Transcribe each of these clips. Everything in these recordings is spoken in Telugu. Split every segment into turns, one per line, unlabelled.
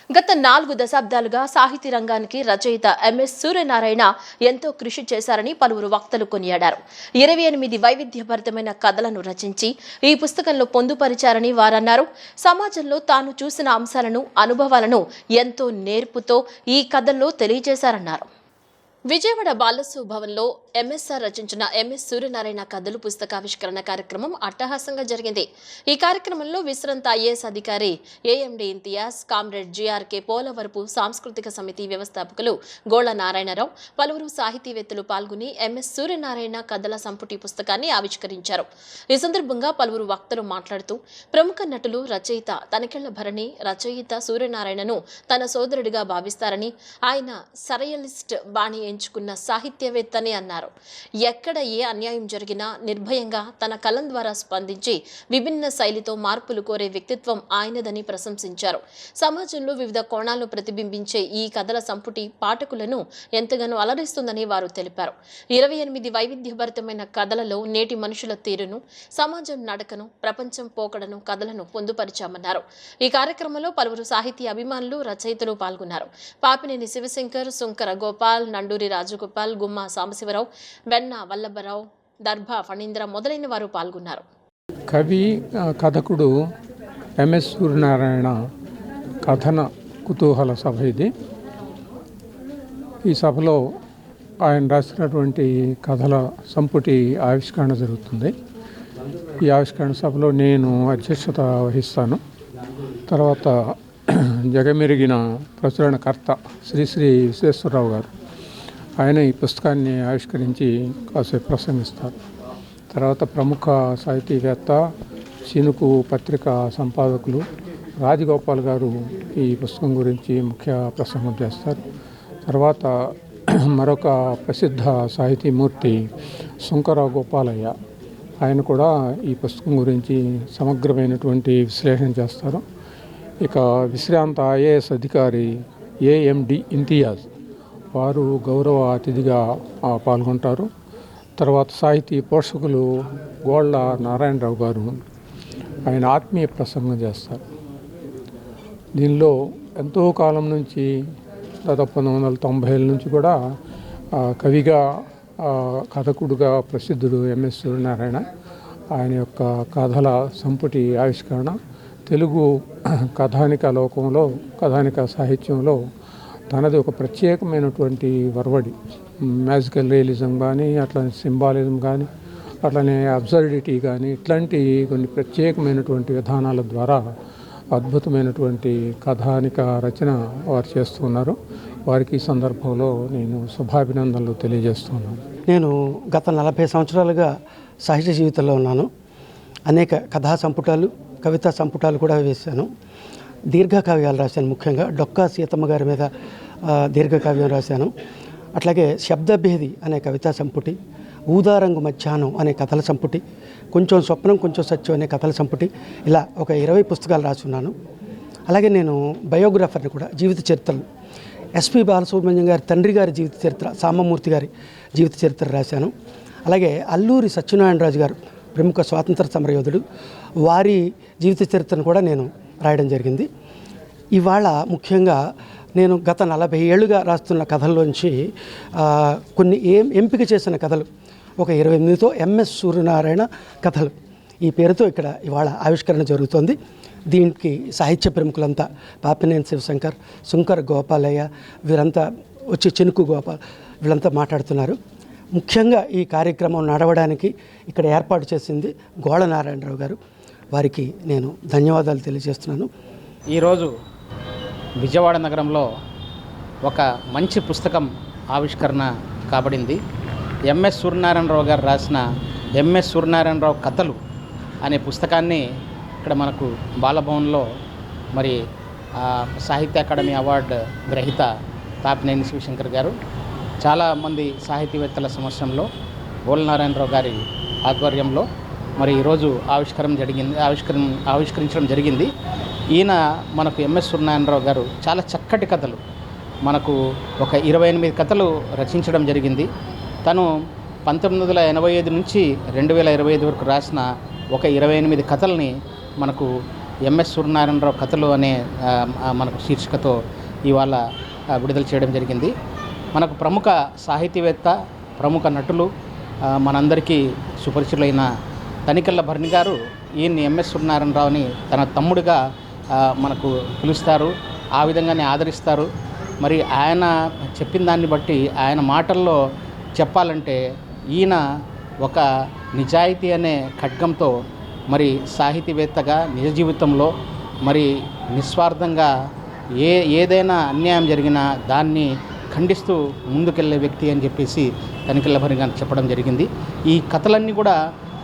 గత 4 దశాబ్దాలుగా సాహితీ రంగానికి రచయిత ఎంఎస్ సూర్యనారాయణ ఎంతో కృషి చేశారని పలువురు వక్తలు కొనియాడారు. 28 వైవిధ్యభరితమైన కథలను రచించి ఈ పుస్తకంలో పొందుపరిచారని వారన్నారు. సమాజంలో తాను చూసిన అంశాలను, అనుభవాలను ఎంతో నేర్పుతో ఈ కథల్లో తెలియజేశారన్నారు. విజయవాడ బాలసు భవన్లో ఎంఎస్ఆర్ రచించిన ఎంఎస్ సూర్యనారాయణ కథలు పుస్తకావిష్కరణ కార్యక్రమం అట్టహాసంగా జరిగింది. ఈ కార్యక్రమంలో విశ్రాంత ఐఏఎస్ అధికారి AMD Imtiaz, comrade GRK Polavarapu సాంస్కృతిక సమితి వ్యవస్థాపకులు గోళ నారాయణరావు, పలువురు సాహితీవేత్తలు పాల్గొని ఎంఎస్ సూర్యనారాయణ కథల సంపుటి పుస్తకాన్ని ఆవిష్కరించారు. ఈ సందర్భంగా పలువురు వక్తలు మాట్లాడుతూ ప్రముఖ నటులు, రచయిత తనికెళ్ల భరణి రచయిత సూర్యనారాయణను తన సోదరుడిగా భావిస్తారని, ఆయన సరయలిస్ట్ బాణి ఎంచుకున్న సాహిత్యవేత్తని అన్నారు. ఎక్కడ ఏ అన్యాయం జరిగినా నిర్భయంగా తన కలం ద్వారా స్పందించి విభిన్న శైలితో మార్పులు కోరే వ్యక్తిత్వం ఆయనదని ప్రశంసించారు. సమాజంలో వివిధ కోణాలను ప్రతిబింబించే ఈ కథల సంపుటి పాఠకులను ఎంతగానో అలరిస్తుందని వారు తెలిపారు. 28 వైవిధ్యభరితమైన కథలలో నేటి మనుషుల తీరును, సమాజం నడకను, ప్రపంచం పోకడను కథలను పొందుపరిచామన్నారు. ఈ కార్యక్రమంలో పలువురు సాహితీ అభిమానులు, రచయితలు పాల్గొన్నారు. పాపినేని శివశంకర్, సుంకర గోపాల్, నండూరి రాజగోపాల్, గుమ్మా సాంబశివరావు, వెన్న వల్లభరావు, దర్భా ఫణీంద్ర మొదలైన వారు పాల్గొన్నారు.
కవి, కథకుడు ఎంఎస్ సూర్యనారాయణ కథన కుతూహల సభ ఇది. ఈ సభలో ఆయన రాసినటువంటి కథల సంపుటి ఆవిష్కరణ జరుగుతుంది. ఈ ఆవిష్కరణ సభలో నేను అధ్యక్షత వహిస్తాను. తర్వాత జగమెరిగిన ప్రచురణకర్త శ్రీశ్రీ విశ్వేశ్వరరావు గారు, ఆయన ఈ పుస్తకాన్ని ఆవిష్కరించి కాసేపు ప్రసంగిస్తారు. తర్వాత ప్రముఖ సాహితీవేత్త, చినుకు పత్రిక సంపాదకులు రాజగోపాల్ గారు ఈ పుస్తకం గురించి ముఖ్య ప్రసంగం చేస్తారు. తర్వాత మరొక ప్రసిద్ధ సాహితీమూర్తి సుంకర గోపాలయ్య, ఆయన కూడా ఈ పుస్తకం గురించి సమగ్రమైనటువంటి విశ్లేషణ చేస్తారు. ఇక విశ్రాంత ఐఏఎస్ అధికారి ఏఎండి ఇంతియాజ్, వారు గౌరవ అతిథిగా పాల్గొంటారు. తర్వాత సాహితీ పోషకులు గోళ్ళ నారాయణరావు గారు, ఆయన ఆత్మీయ ప్రసంగం చేస్తారు. దీనిలో ఎంతో కాలం నుంచి, దాదాపు 1990 నుంచి కూడా కవిగా, కథకుడుగా ప్రసిద్ధుడు ఎంఎస్ సూర్యనారాయణ. ఆయన యొక్క కథల సంపుటి ఆవిష్కరణ తెలుగు కథానిక లోకంలో, కథానిక సాహిత్యంలో తనది ఒక ప్రత్యేకమైనటువంటి వరవడి. మ్యాజికల్ రియలిజం కానీ, అట్లనే సింబాలిజం కానీ, అట్లనే అబ్సర్డిటీ కానీ, ఇట్లాంటి కొన్ని ప్రత్యేకమైనటువంటి విధానాల ద్వారా అద్భుతమైనటువంటి కథానిక రచన వారు చేస్తున్నారు. వారికి ఈ సందర్భంలో నేను శుభాభినందనలు తెలియజేస్తున్నాను.
నేను గత 40 సంవత్సరాలుగా సాహిత్య జీవితంలో ఉన్నాను. అనేక కథా సంపుటాలు, కవితా సంపుటాలు కూడా వేశాను. దీర్ఘకావ్యాలు రాశాను. ముఖ్యంగా డొక్కా సీతమ్మ గారి మీద దీర్ఘకావ్యం రాశాను. అట్లాగే శబ్దభేది అనే కవితా సంపుటి, ఊదారంగు మధ్యాహ్నం అనే కథల సంపుటి, కొంచెం స్వప్నం కొంచెం సత్యం అనే కథల సంపుటి, ఇలా ఒక 20 పుస్తకాలు రాసున్నాను. అలాగే నేను బయోగ్రాఫర్ని కూడా, జీవిత చరిత్రలు, ఎస్పి బాలసుబ్రహ్మణ్యం గారి తండ్రి గారి జీవిత చరిత్ర, సాంబమూర్తి గారి జీవిత చరిత్ర రాశాను. అలాగే అల్లూరి సత్యనారాయణరాజు గారు, ప్రముఖ స్వాతంత్ర సమరయోధుడు, వారి జీవిత చరిత్రను కూడా నేను రాయడం జరిగింది. ఇవాళ ముఖ్యంగా నేను గత 40 ఏళ్ళుగా రాస్తున్న కథల్లోంచి కొన్ని ఎంపిక చేసిన కథలు ఒక 28తో ఎంఎస్ సూర్యనారాయణ కథలు ఈ పేరుతో ఇక్కడ ఇవాళ ఆవిష్కరణ జరుగుతోంది. దీనికి సాహిత్య ప్రముఖులంతా పాపినేని శివశంకర్, సుంకర గోపాలయ్య, వీరంతా వచ్చి చినుకు గోపాల్, వీళ్ళంతా మాట్లాడుతున్నారు. ముఖ్యంగా ఈ కార్యక్రమం నడవడానికి ఇక్కడ ఏర్పాటు చేసింది గోళ నారాయణరావు గారు. వారికి నేను ధన్యవాదాలు తెలియజేస్తున్నాను.
ఈరోజు విజయవాడ నగరంలో ఒక మంచి పుస్తకం ఆవిష్కరణ కాబడింది. ఎంఎస్ సూర్యనారాయణరావు గారు రాసిన ఎంఎస్ సూర్యనారాయణరావు కథలు అనే పుస్తకాన్ని ఇక్కడ మనకు బాలభవన్లో మరి సాహిత్య అకాడమీ అవార్డు గ్రహీత పాపినేని శివశంకర్ గారు, చాలామంది సాహితీవేత్తల సమక్షంలో గోళ్ళ నారాయణరావు గారి ఆధ్వర్యంలో మరి ఈరోజు ఆవిష్కరించడం జరిగింది. ఈయన మనకు ఎంఎస్ సూర్యనారాయణరావు గారు చాలా చక్కటి కథలు, మనకు ఒక 28 కథలు రచించడం జరిగింది. తను 1985 నుంచి 2025 వరకు రాసిన ఒక 28 కథల్ని మనకు ఎంఎస్ సూర్యనారాయణరావు కథలు అనే మనకు శీర్షికతో ఇవాళ విడుదల చేయడం జరిగింది. మనకు ప్రముఖ సాహితీవేత్త, ప్రముఖ నటులు, మనందరికీ సుపరిచితులైన తనికెళ్ళ భరణి గారు ఈయన్ని ఎంఎస్ సూర్యనారాయణరావుని తన తమ్ముడిగా మనకు పిలుస్తారు, ఆ విధంగానే ఆదరిస్తారు. మరి ఆయన చెప్పిన దాన్ని బట్టి, ఆయన మాటల్లో చెప్పాలంటే ఈయన ఒక నిజాయితీ అనే ఖడ్గంతో మరి సాహితీవేత్తగా నిజ జీవితంలో మరి నిస్వార్థంగా ఏదైనా అన్యాయం జరిగినా దాన్ని ఖండిస్తూ ముందుకెళ్లే వ్యక్తి అని చెప్పేసి తనికెళ్ళ భరణి గారు చెప్పడం జరిగింది. ఈ కథలన్నీ కూడా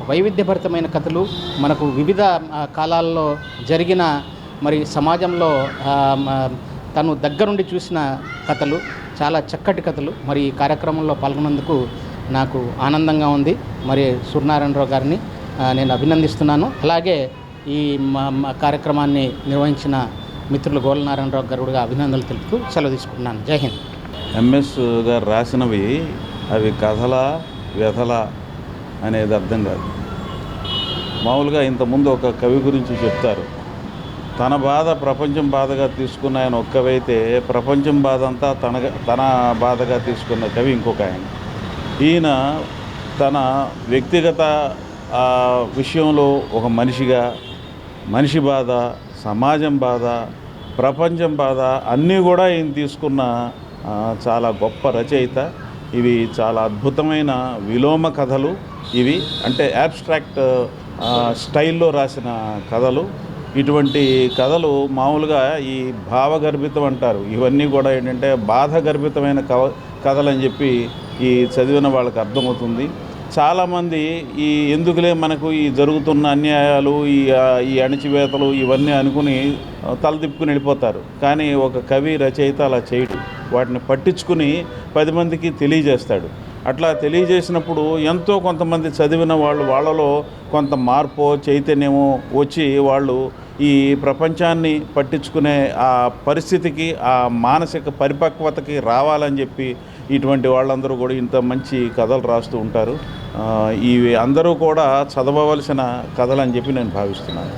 వైవిధ్యభరితమైన కథలు, మనకు వివిధ కాలాల్లో జరిగిన మరి సమాజంలో తను దగ్గరుండి చూసిన కథలు, చాలా చక్కటి కథలు. మరి ఈ కార్యక్రమంలో పాల్గొన్నందుకు నాకు ఆనందంగా ఉంది. మరి సూర్యనారాయణరావు గారిని నేను అభినందిస్తున్నాను. అలాగే ఈ కార్యక్రమాన్ని నిర్వహించిన మిత్రులు గోలనారాయణరావు గారు కూడా అభినందనలు తెలుపుతూ సెలవు తీసుకుంటున్నాను. జై హింద్.
ఎంఎస్ గారు రాసినవి అవి కథల వ్యథల అనేది అర్థం కాదు. మామూలుగా ఇంతకుముందు ఒక కవి గురించి చెప్తారు, తన బాధ ప్రపంచం బాధగా తీసుకున్న ఆయన ఒక్కవైతే ప్రపంచం బాధ అంతా తన బాధగా తీసుకున్న కవి ఇంకొక ఆయన. ఈయన తన వ్యక్తిగత విషయంలో ఒక మనిషిగా, మనిషి బాధ, సమాజం బాధ, ప్రపంచం బాధ అన్నీ కూడా ఈయన తీసుకున్న చాలా గొప్ప రచయిత. ఇవి చాలా అద్భుతమైన విలోమ కథలు. ఇవి అంటే యాబ్స్ట్రాక్ట్ స్టైల్లో రాసిన కథలు. ఇటువంటి కథలు మామూలుగా ఈ భావగర్భితం అంటారు. ఇవన్నీ కూడా ఏంటంటే బాధగర్భితమైన కథలని చెప్పి ఈ చదివిన వాళ్ళకి అర్థమవుతుంది. చాలామంది ఈ ఎందుకులే మనకు ఈ జరుగుతున్న అన్యాయాలు, ఈ అణచివేతలు ఇవన్నీ అనుకుని తలదిప్పుకుని వెళ్ళిపోతారు. కానీ ఒక కవి రచయిత అలా చేయడు. వాటిని పట్టించుకుని 10 మందికి తెలియజేస్తాడు. అట్లా తెలియజేసినప్పుడు ఎంతో కొంతమంది చదివిన వాళ్ళలో కొంత మార్పో చైతన్యమో వచ్చి వాళ్ళు ఈ ప్రపంచాన్ని పట్టించుకునే ఆ పరిస్థితికి, ఆ మానసిక పరిపక్వతకి రావాలని చెప్పి ఇటువంటి వాళ్ళందరూ కూడా ఇంత మంచి కథలు రాస్తూ ఉంటారు. ఇవి అందరూ కూడా చదవవలసిన కథలు అని చెప్పి నేను భావిస్తున్నాను.